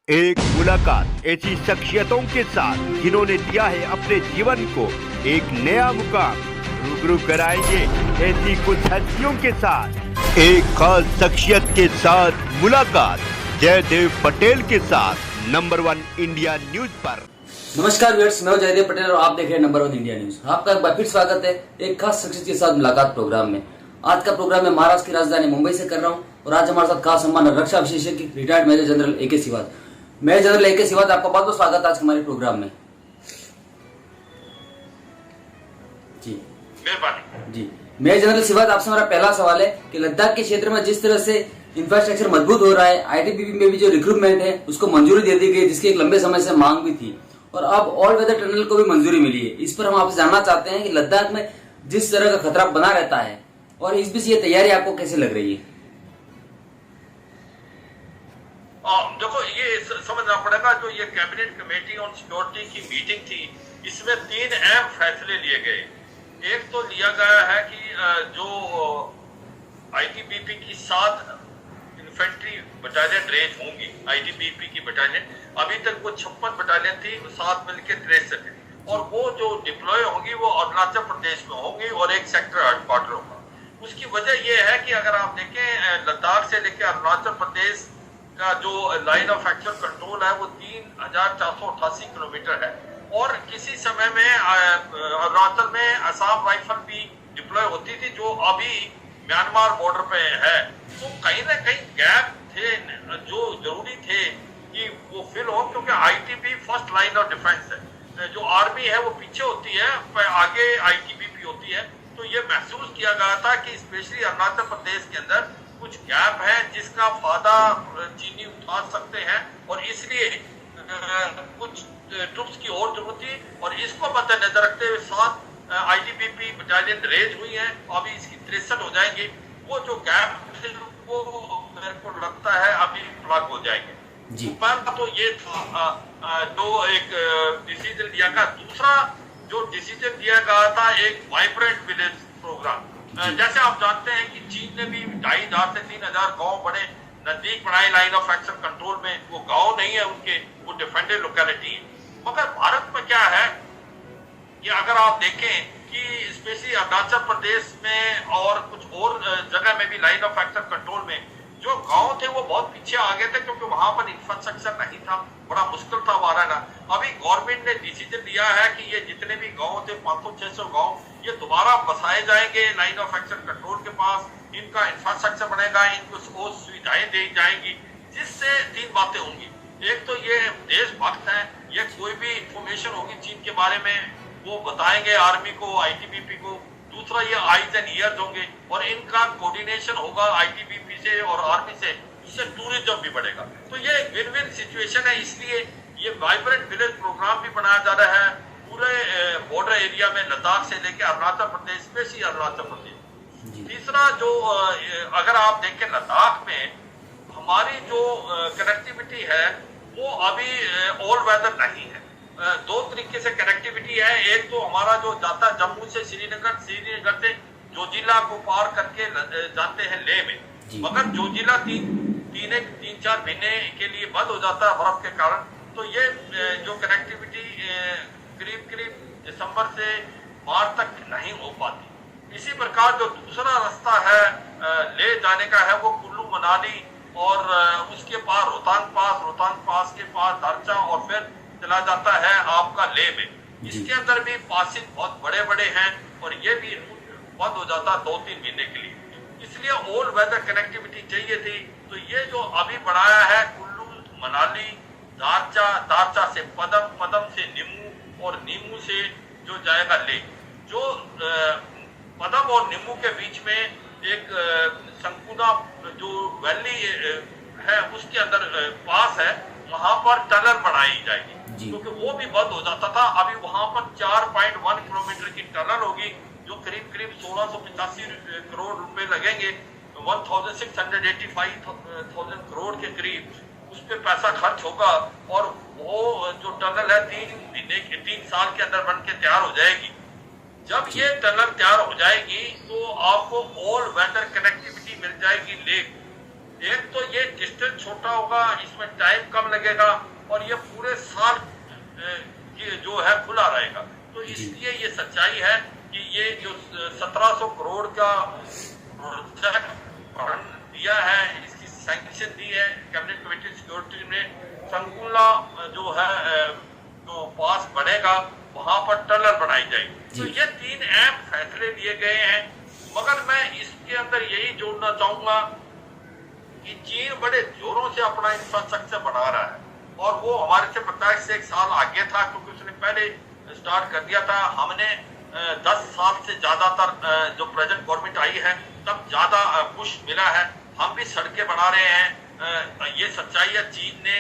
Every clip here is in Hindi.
एक मुलाकात ऐसी शख्सियतों के साथ जिन्होंने दिया है अपने जीवन को एक नया मुकाम। रूबरू कराएंगे ऐसी कुछ हस्तियों के साथ एक खास शख्सियत के साथ मुलाकात जयदेव पटेल के साथ नंबर 1 इंडिया न्यूज पर। नमस्कार व्यूअर्स, मैं जयदेव पटेल और आप देख रहे हैं नंबर 1 इंडिया न्यूज। आपका एक बार फिर स्वागत है एक खास शख्सियत के साथ मुलाकात प्रोग्राम में। आज का प्रोग्राम मैं महाराष्ट्र की राजधानी मुंबई से कर रहा हूं और आज हमारे साथ खास सम्मान रक्षा विशेषज्ञ रिटायर्ड मेजर जनरल ए के सिवात। मेजर जनरल ए के सिवात, आपका बहुत बहुत स्वागत आज हमारे प्रोग्राम में। जी जी मेजर जनरल सिवात, आपसे हमारा पहला सवाल है कि लद्दाख के क्षेत्र में जिस तरह से इंफ्रास्ट्रक्चर मजबूत हो रहा है, आईटीबीपी में भी जो रिक्रूटमेंट है उसको मंजूरी दे दी गई, जिसकी एक लंबे समय से मांग भी थी, और अब ऑल वेदर टनल को भी मंजूरी मिली है। इस पर हम आपसे जानना चाहते हैं कि लद्दाख में जिस तरह का खतरा बना रहता है और इस बीच ये तैयारी आपको कैसे लग रही है? देखो, ये समझना पड़ेगा, जो ये कैबिनेट कमेटी ऑन सिक्योरिटी की मीटिंग थी, इसमें 3 अहम फैसले लिए गए। एक तो लिया गया है कि जो आईटीबीपी की 7 इन्फेंट्री बटालियन रेंज होंगी, आईटीबीपी की बटालियन, अभी तक वो 56 बटालियन थी, 7 मिलकर 63 है, और वो जो डिप्लॉय होंगी वो अरुणाचल प्रदेश में होंगी और एक सेक्टर हेडक्वार्टर होगा। उसकी वजह यह है कि अगर आप देखें, लद्दाख से लेकर अरुणाचल प्रदेश का जो लाइन ऑफ एक्चुअल कंट्रोल है वो 3488 किलोमीटर है, और किसी समय में अरुणाचल में असम राइफल भी डिप्लॉय होती थी, जो अभी म्यांमार बॉर्डर पे है। तो कहीं ना कहीं गैप थे जो जरूरी थे कि वो फिल हो, क्योंकि ITB first line of defence है। जो आर्मी है वो पीछे होती है, आगे आईटीबीपी होती है। तो ये महसूस किया गया था कि स्पेशली अरुणाचल प्रदेश के अंदर कुछ गैप है जिसका फायदा चीनी उठा सकते हैं, और इसलिए कुछ ट्रुप्स की और जरूरत थी, और इसको मद्देनजर रखते हुए 7 आईटीबीपी बटालियन रेज हुई है। अभी इसकी 63 हो जाएंगी। वो जो गैप वो मेरे को लगता है अभी प्लग हो जाएंगे जी। पहला तो ये था जो एक डिसीजन लिया गया। दूसरा जो डिसीजन दिया गया था, एक वाइब्रेंट विलेज प्रोग्राम। जैसे आप जानते हैं कि चीन ने भी 2500 से 3000 गांव बड़े नजदीक बनाए लाइन ऑफ एक्शन कंट्रोल में। वो गांव नहीं है उनके, वो डिफेंडेड लोकेलिटी है। मगर भारत में क्या है कि अगर आप देखें कि स्पेशली अरुणाचल प्रदेश में और कुछ और जगह में भी लाइन ऑफ एक्शन कंट्रोल में जो गांव थे वो बहुत पीछे आ गए थे, क्योंकि वहां पर इंफ्रास्ट्रक्चर नहीं था, बड़ा मुश्किल था वहां रहना। अभी गवर्नमेंट ने डिसीजन लिया है कि ये जितने भी गांव थे, 500-600 गांव, ये दोबारा बसाए जाएंगे लाइन ऑफ एक्शन कंट्रोल के पास। इनका इंफ्रास्ट्रक्चर बनेगा, इनको सुविधाएं दी जाएंगी, जिससे 3 बातें होंगी। एक तो ये देशभक्त है, ये कोई भी इंफॉर्मेशन होगी चीन के बारे में वो बताएंगे आर्मी को, आईटीबीपी को। दूसरा, ये आईज एंड ईयर्स होंगे और इनका कोऑर्डिनेशन होगा आईटीबीपी से और आर्मी से, इससे टूरिज्म भी बढ़ेगा। तो ये विन विन सिचुएशन है, इसलिए ये वाइब्रेंट विलेज प्रोग्राम भी बनाया जा रहा है पूरे बॉर्डर एरिया में, लद्दाख से लेकर अरुणाचल प्रदेश, स्पेशली अरुणाचल प्रदेश। तीसरा, जो अगर आप देखें लद्दाख में हमारी जो कनेक्टिविटी है वो अभी ऑल वेदर नहीं है। 2 तरीके से कनेक्टिविटी है। एक तो हमारा जो जाता है जम्मू से श्रीनगर, श्रीनगर से जोजिला को पार करके जाते हैं लेह में, मगर जोजिला 3-4 महीने के लिए बंद हो जाता है बर्फ के कारण। तो ये जो कनेक्टिविटी करीब दिसंबर से मार्च तक नहीं हो पाती। इसी प्रकार जो दूसरा रास्ता है ले जाने का है, वो कुल्लू मनाली और उसके पार रोहतांग पास के पास दारचा, और फिर चला जाता है आपका ले में। इसके अंदर भी पासिस बहुत बड़े बड़े हैं, और ये भी बंद हो जाता 2-3 महीने के लिए। इसलिए ऑल वेदर कनेक्टिविटी चाहिए थी। तो ये जो अभी बढ़ाया है कुल्लू मनाली, दारचा से पदम से नीमू, और नीमू से जो जाएगा ले। जो पदम और नीमू के बीच में एक संकुना जो वैली है उसके अंदर पास है, वहां पर टनल बनाई जाएगी, क्योंकि वो भी बंद हो जाता था। अभी वहां पर 4.1 किलोमीटर की टनल होगी, जो करीब 1685 करोड़ रुपए लगेंगे, 1685,000 करोड़ के करीब उस पर पैसा खर्च होगा। और वो जो टनल है 3 साल के अंदर बन के तैयार हो जाएगी। जब ये टनल तैयार हो जाएगी तो आपको ऑल वेदर कनेक्टिविटी मिल जाएगी लेक, एक तो ये डिस्टेंस छोटा होगा, इसमें टाइम कम लगेगा और ये पूरे साल ये जो है खुला रहेगा। तो इसलिए ये सच्चाई है कि ये जो 1700 करोड़ का प्रोजेक्ट दिया है, इसकी सैंक्शन दी है कैबिनेट कमेटी सिक्योरिटी ने, संकुला जो है जो पास बनेगा वहां पर टनल बनाई जाएगी। तो ये 3 अहम फैसले लिए गए हैं। मगर मैं इसके अंदर यही जोड़ना चाहूंगा कि चीन बड़े जोरों से अपना इंफ्रास्ट्रक्चर बना रहा है और वो हमारे से 50 से 1 साल आगे था, क्योंकि उसने पहले स्टार्ट कर दिया था। हमने 10 साल से ज्यादातर जो प्रेजेंट गवर्नमेंट आई है तब ज्यादा पुश मिला है। हम भी सड़कें बना रहे हैं, ये सच्चाई है। चीन ने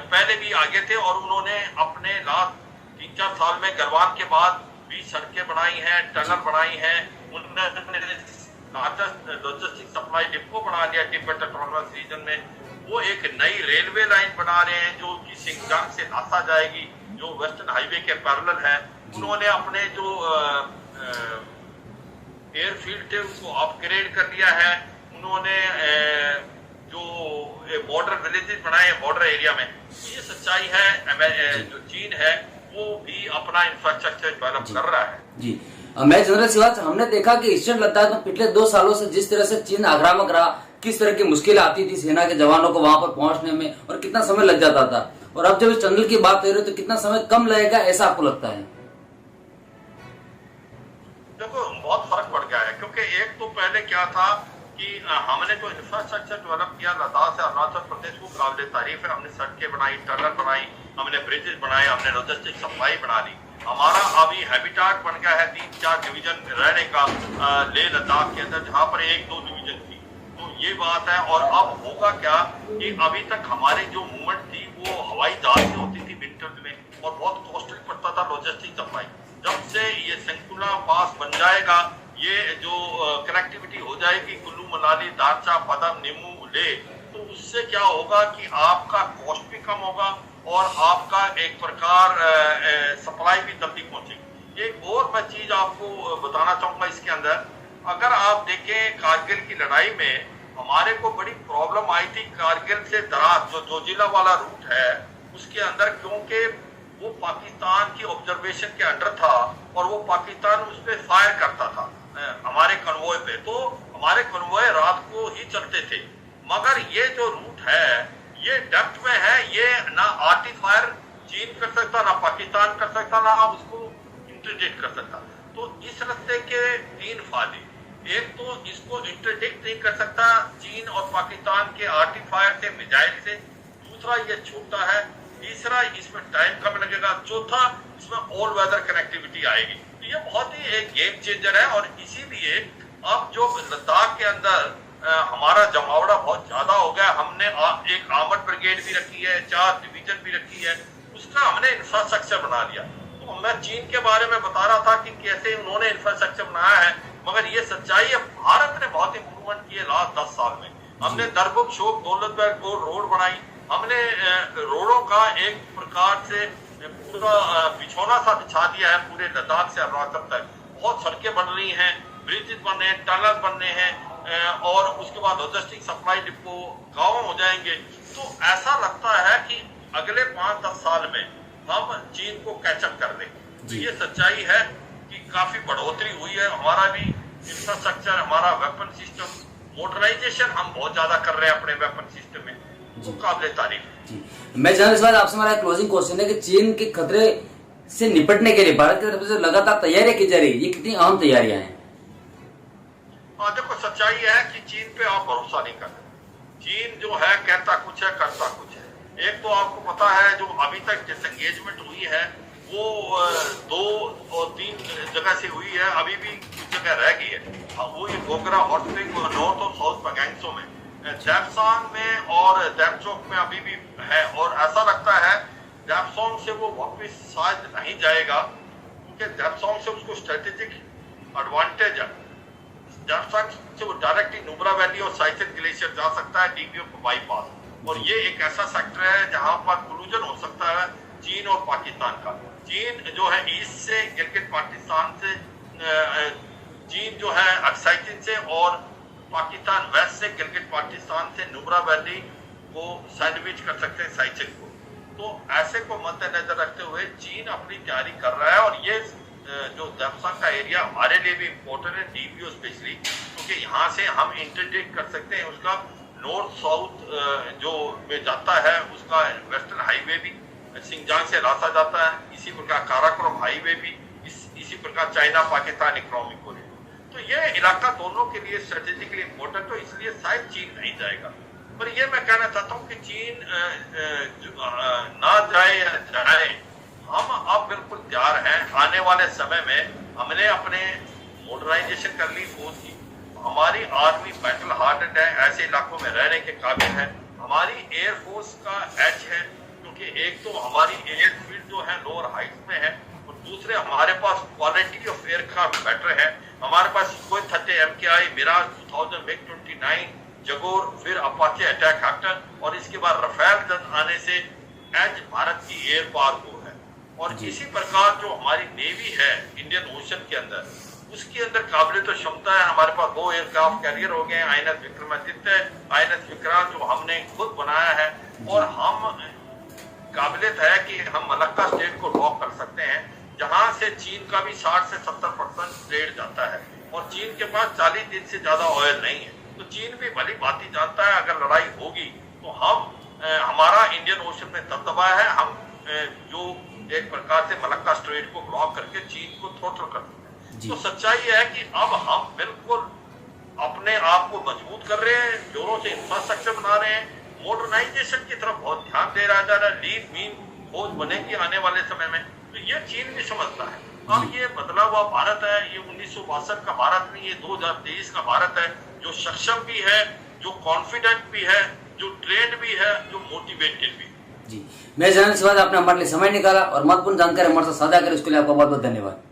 पहले भी आगे थे और उन्होंने अपने लास्ट 3-4 साल में गलवान के बाद भी सड़कें बनाई हैं, टनल बनाई हैं। उन्होंने लॉजिस्टिक सप्लाई डिपो बना लिया तिब्बत ऑटोनोमस रीजन में। वो एक नई रेलवे लाइन बना रहे हैं जो कि सिंगजांग से नासा जाएगी, जो वेस्टर्न हाईवे के पैरेलल है। उन्होंने अपने जो एयरफील्ड थे उसको अपग्रेड कर दिया है। उन्होंने जो बॉर्डर विलेजेस बनाए बॉर्डर एरिया में। ये सच्चाई है, जो चीन है वो भी अपना इंफ्रास्ट्रक्चर डेवलप कर रहा है। जी मैं जनरल सिवाच, हमने देखा कि ईस्टर्न लद्दाख में पिछले 2 सालों से जिस तरह से चीन आक्रामक रहा, किस तरह की मुश्किल आती थी सेना के जवानों को वहां पर पहुंचने में और कितना समय लग जाता था, और अब जब इस टनल की बात कर रहे हो तो कितना समय कम लगेगा, ऐसा आपको लगता है? देखो बहुत फर्क पड़ गया है, क्योंकि एक तो पहले क्या था कि हमने जो इंफ्रास्ट्रक्चर डेवलप किया लद्दाख से अरुणाचल प्रदेश को काबिल तारीफ है। हमने सड़कें बनाई, टनल बनाई, हमने ब्रिजेस बनाए, हमने लॉजिस्टिक सप्लाई बना ली। हमारा अभी हैबिटाट बन गया है 3-4 डिवीजन रहने का लेह लद्दाख के अंदर, जहाँ पर 1-2 डिवीजन थी। तो ये बात है। और अब होगा क्या कि अभी तक हमारी जो मूवमेंट थी वो हवाई जहाज से होती थी विंटर्स में और बहुत कॉस्टली पड़ता था लॉजिस्टिक सप्लाई। जब से ये संकुला पास बन जाएगा, ये जो कनेक्टिविटी हो जाएगी कुल्लू मनाली दारचा पदम नीमू ले, तो उससे क्या होगा कि आपका कॉस्ट भी कम होगा और आपका एक प्रकार सप्लाई भी जल्दी पहुंचेगी। एक और मैं चीज आपको बताना चाहूंगा इसके अंदर, अगर आप देखें कारगिल की लड़ाई में हमारे को बड़ी प्रॉब्लम आई थी कारगिल से दराज जो जोजिला वाला रूट है उसके अंदर, क्योंकि वो पाकिस्तान की ऑब्जर्वेशन के अंडर था और वो पाकिस्तान उस पर फायर करता था हमारे कन्वॉय पे। तो हमारे कन्वॉय रात को ही चलते थे। मगर ये जो रूट है ये डेप्थ में है, ये ना आर्टिक फायर चीन कर सकता, ना पाकिस्तान कर सकता, ना उसको इंटरडिक्ट कर सकता। तो इस रास्ते के 3 फायदे, एक तो इसको इंटरडिक्ट नहीं कर सकता चीन और पाकिस्तान के आर्टिक फायर से, मिसाइल से। दूसरा ये छोटा है। तीसरा इसमें टाइम कम लगेगा। चौथा इसमें ऑल वेदर कनेक्टिविटी आएगी। तो ये बहुत ही एक गेम चेंजर है। और इसीलिए अब जो लद्दाख के अंदर हमारा जमावड़ा बहुत ज्यादा हो गया, हमने एक आर्मर्ड ब्रिगेड भी रखी है, 4 डिवीजन भी रखी है, उसका हमने इंफ्रास्ट्रक्चर बना लिया। तो मैं चीन के बारे में बता रहा था कि कैसे उन्होंने इंफ्रास्ट्रक्चर बनाया है, मगर ये सच्चाई है भारत ने बहुत इंप्रूवमेंट किए लास्ट 10 साल में। हमने दरबुक शोक दौलतबेग रोड बनाई, हमने रोडों का एक प्रकार से पूरा बिछौना सा बिछा दिया है पूरे लद्दाख से अरुणाचल तक। बहुत सड़कें बन रही हैं, ब्रिजेस बनने हैं, टनल बनने हैं और उसके बाद लॉजिस्टिक सप्लाई डिपो गाँव हो जाएंगे। तो ऐसा लगता है कि अगले 5-10 साल में हम चीन को कैचअप कर लेंगे। तो ये सच्चाई है कि काफी बढ़ोतरी हुई है। हमारा भी इंफ्रास्ट्रक्चर, हमारा वेपन सिस्टम, मॉडर्नाइजेशन हम बहुत ज्यादा कर रहे हैं अपने वेपन सिस्टम में, वो काबिल तारीफ। मैं जानना इस बात आपसे, हमारा क्लोजिंग क्वेश्चन है कि चीन के खतरे से निपटने के लिए भारत की तरफ से लगातार तैयारियां की जा रही है, ये कितनी अहम तैयारियां हैं? देखो सच्चाई है कि चीन पे आप भरोसा नहीं करते। चीन जो है कहता कुछ है, करता कुछ है। एक तो आपको पता है जो अभी तक डिसएंगेजमेंट हुई है वो 2 और 3 जगह से हुई है, अभी भी कुछ जगह रह गई है। वो ये गोगरा हॉट स्प्रिंग नॉर्थ और साउथ पैंगोंग में, दैप्सांग में और दैपचौक में अभी भी है। और ऐसा लगता है दैप्सांग से वो वापस शायद नहीं जाएगा, क्योंकि दैप्सांग से उसको स्ट्रेटेजिक एडवांटेज है। दैप्सांग से वो डायरेक्टली नुब्रा वैली और साइचन ग्लेशियर जा सकता है डीपीओ बाईपास। और ये एक ऐसा सेक्टर है जहां पर कोलूजन हो सकता है चीन और पाकिस्तान का। चीन जो है ईस्ट से, गिलगित पाकिस्तान से, चीन जो है साइचन से और पाकिस्तान वेस्ट से, गिलगित पाकिस्तान से नुब्रा वैली को सैंडविच कर सकते हैं साइचिल को। तो ऐसे को मद्देनजर रखते हुए चीन अपनी तैयारी कर रहा है, और ये जो दमसंग का एरिया हमारे लिए भी इम्पोर्टेंट है, डीपीओ स्पेशली, क्योंकि यहाँ से हम इंटरडिक्ट कर सकते हैं उसका नॉर्थ साउथ जो में जाता है, उसका वेस्टर्न हाईवे भी सिंजांग से रास्ता जाता है, इसी प्रकार काराकोरम हाईवे भी, इसी प्रकार चाइना पाकिस्तान इकोनॉमिक कॉरिडोर। तो ये इलाका दोनों के लिए स्ट्रेटेजिकली इम्पोर्टेंट, तो इसलिए शायद चीन नहीं जाएगा। पर ये मैं कहना चाहता हूँ कि चीन ना जाए या जाए, हम अब बिल्कुल तैयार हैं। आने वाले समय में हमने अपने मॉडर्नाइजेशन कर ली फौज की, हमारी आर्मी बैटल हार्डेड है, ऐसे इलाकों में रहने के काबिल है, हमारी एयरफोर्स का एज है, क्योंकि एक तो हमारी एयरफील्ड जो है लोअर हाइट्स में है, और दूसरे हमारे पास क्वालिटी ऑफ एयरक्राफ्ट बेटर है। हमारे पास कोई 30 MKI, मिराज 2000, MiG-29, जगोर, फिर अपाचे अटैक हेक्टर, और इसके बाद रफेल आने से एज भारत की एयर पावर को है। और इसी प्रकार जो हमारी नेवी है इंडियन ओशन के अंदर, उसके अंदर काबिलियत तो क्षमता है। हमारे पास 2 एयरक्राफ्ट कैरियर हो गए, INS विक्रमादित्य, INS विक्रांत जो हमने खुद बनाया है, और हम काबिलियत है कि हम मलक्का स्टेट को लॉक कर सकते हैं, जहां से चीन का भी 60 से 70% ट्रेड जाता है, और चीन के पास 40 दिन से ज्यादा ऑयल नहीं है। तो चीन भी भली बात ही जानता है अगर लड़ाई होगी तो हमारा इंडियन ओशन में दबदबा है, हम जो एक प्रकार से मलक्का स्ट्रेट को ब्लॉक करके चीन को थ्रोटल कर सकते हैं। तो सच्चाई है कि अब हम बिल्कुल अपने आप को मजबूत कर रहे हैं, जोरों से इंफ्रास्ट्रक्चर बना रहे हैं, मॉडर्नाइजेशन की तरफ बहुत ध्यान दे रहा जा रहा है, लीन मीन फौज बनेगी आने वाले समय में। तो ये चीन भी समझता है। अब ये बदला हुआ भारत है, ये 1962 का भारत नहीं, ये 2023 का भारत है, जो सक्षम भी है, जो कॉन्फिडेंट भी है, जो ट्रेंड भी है, जो मोटिवेटेड भी। जी, मैं जनरल सिवाज, आपने हमारे लिए समय निकाला और महत्वपूर्ण जानकारी हमारे साथ साझा करी, उसके लिए आपका बहुत बहुत धन्यवाद।